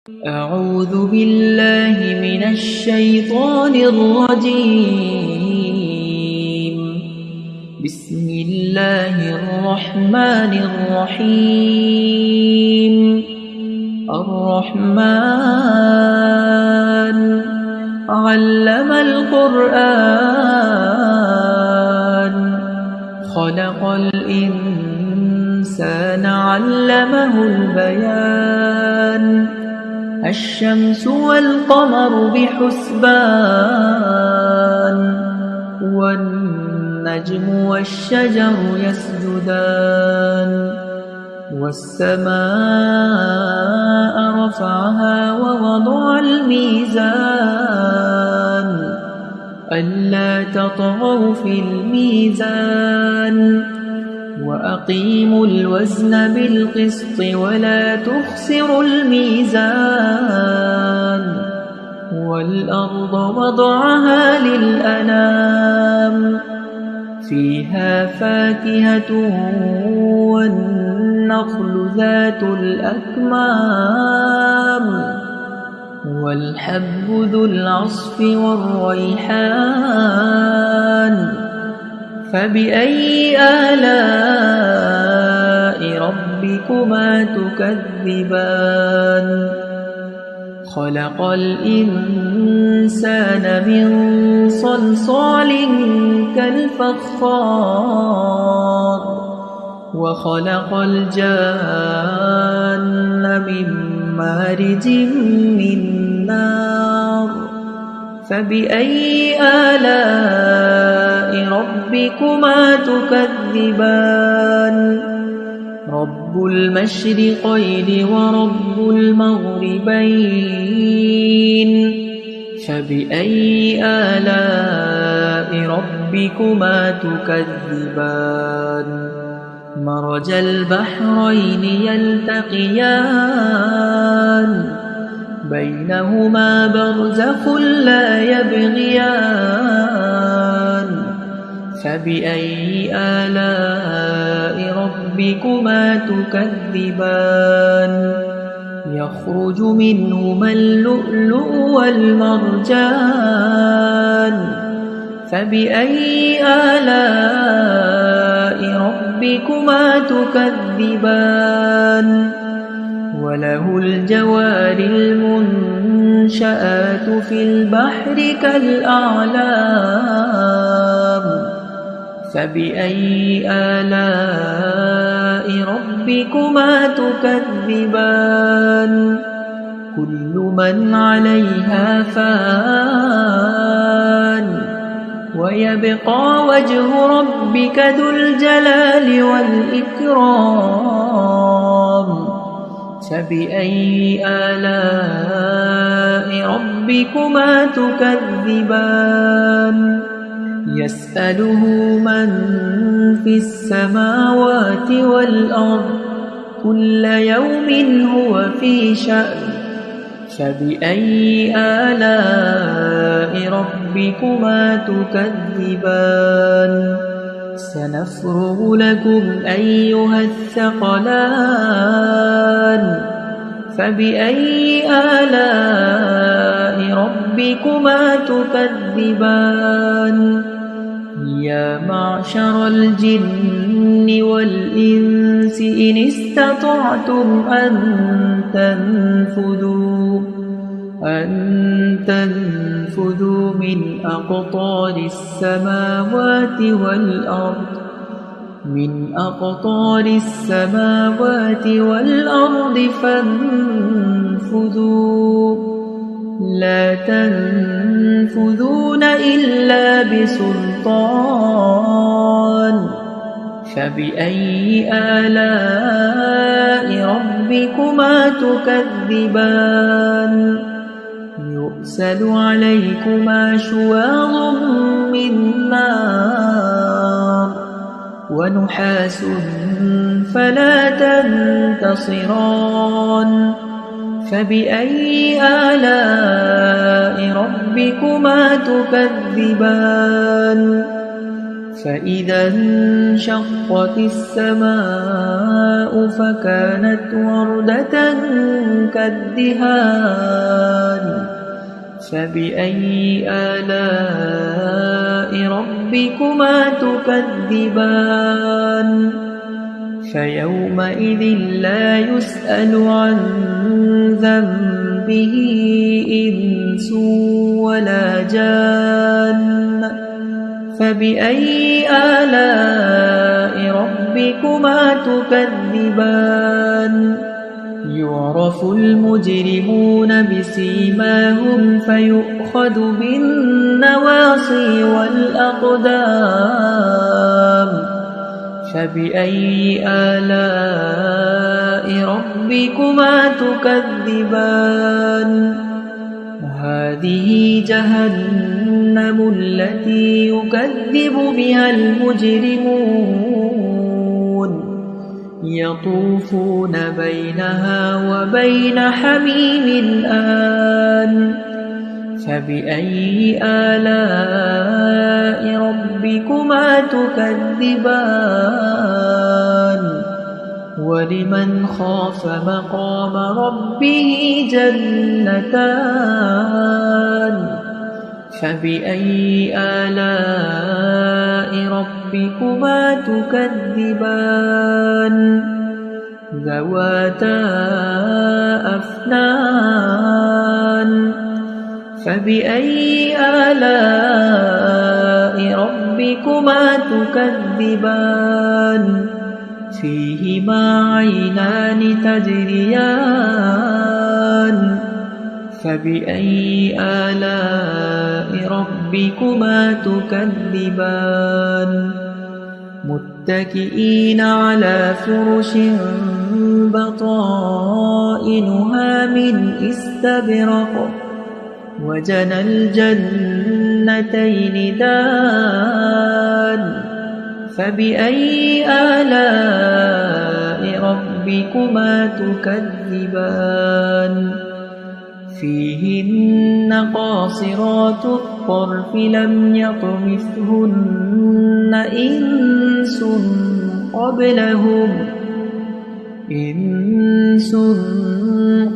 أعوذ بالله من الشيطان الرجيم. بسم الله الرحمن الرحيم. الرحمن علم القرآن خلق الإنسان علمه البيان الشمس والقمر بحسبان والنجم والشجر يسجدان والسماء رفعها ووضع الميزان ألا تطغوا في الميزان وأقيموا الوزن بالقسط ولا تخسروا الميزان والأرض وضعها للأنام فيها فاكهة والنخل ذات الأكمام والحب ذو العصف والريحان فبأي آلاء ربكما تكذبان خلق الإنسان من صلصال كالفخار وخلق الجان من مارج من نار فبأي آلاء ربكما تكذبان رب المشرقين ورب المغربين فبأي آلاء ربكما تكذبان مرج البحرين يلتقيان بينهما برزخ لا يبغيان فبأي آلاء ربكما تكذبان يخرج منهما اللؤلؤ والمرجان فبأي آلاء ربكما تكذبان وله الجوار المنشآت في البحر كالأعلام فبأي آلاء ربكما تكذبان كل من عليها فان ويبقى وجه ربك ذو الجلال والإكرام فبأي آلاء ربكما تكذبان يسأله من في السماوات والأرض كل يوم هو في شأن فبأي آلاء ربكما تكذبان سنفرغ لكم أيها الثقلان فبأي آلاء ربكما تكذبان يا معشر الجن والإنس إن استطعتم أن تنفذوا من أقطار السماوات والأرض فانفذوا لا تنفذون إلا بسلطان فبأي آلاء ربكما تكذبان يرسل عليكما شواظ من نار ونحاس فلا تنتصران فبأي آلاء ربكما تكذبان فإذا انشقت السماء فكانت وردة كالدهان فبأي آلاء ربكما تكذبان فيومئذ لا يسأل عن ذنبه إنس ولا جان فبأي آلاء ربكما تكذبان يعرف المجرمون بسيماهم فيؤخذ بالنواصي والأقدام فبأي آلاء ربكما تكذبان هذه جهنم التي يكذب بها المجرمون يطوفون بينها وبين حميم آن فبأي آلاء ربكما تكذبان ولمن خاف مقام ربه جنتان فبأي آلاء ربكما تكذبان ذواتا أفنان فبأي آلاء ربكما تكذبان فيهما عينان تجريان فبأي آلاء ربكما تكذبان متكئين على فرش بطائنها من استبرق وجنى الجنتين دان فبأي آلاء ربكما تكذبان فيهن قاصرات الطرف لم يطمثهن إنس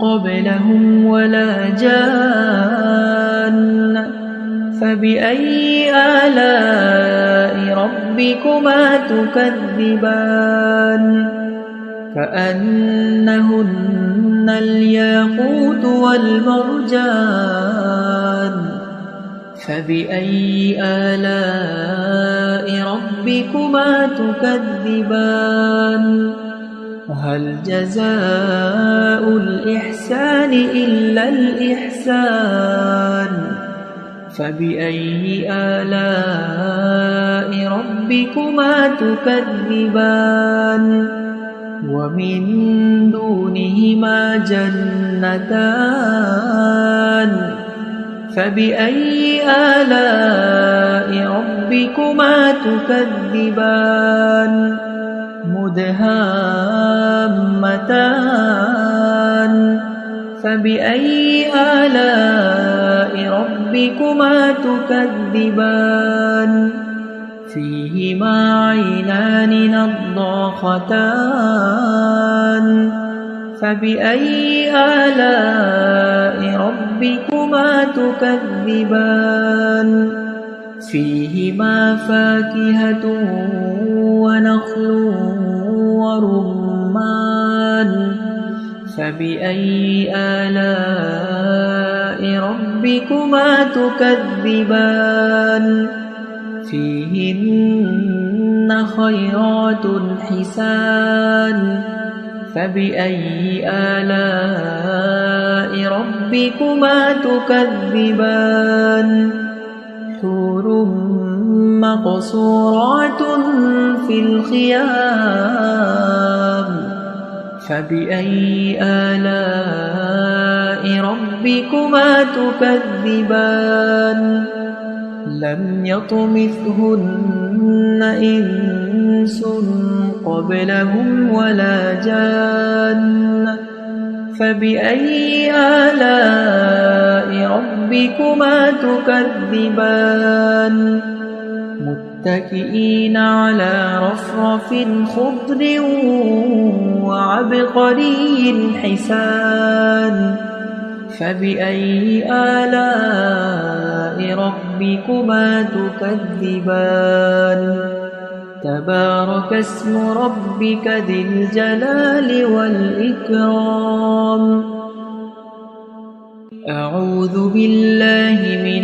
قبلهم ولا جان فبأي آلاء ربكما تكذبان كأنهن الياقوت والمرجان فبأي آلاء ربكما تكذبان هل جزاء الإحسان إلا الإحسان فبأي آلاء ربكما تكذبان ومن دونهما جنتان فبأي آلاء ربكما تكذبان مدهامتان فبأي آلاء ربكما تكذبان فيهما عينان نضاختان فبأي آلاء ربكما تكذبان فيهما فاكهة ونخل ورمان فبأي آلاء ربكما تكذبان فيهن خيرات حسان فبأي آلاء ربكما تكذبان حور مقصورات في الخيام فبأي آلاء ربكما تكذبان لم يطمثهن إنس قبلهم ولا جان فبأي آلاء ربكما تكذبان متكئين على رفرف خضر وعبقري حسان فبأي آلاء ربكما تكذبان تبارك اسم ربك ذي الجلال والإكرام أعوذ بالله من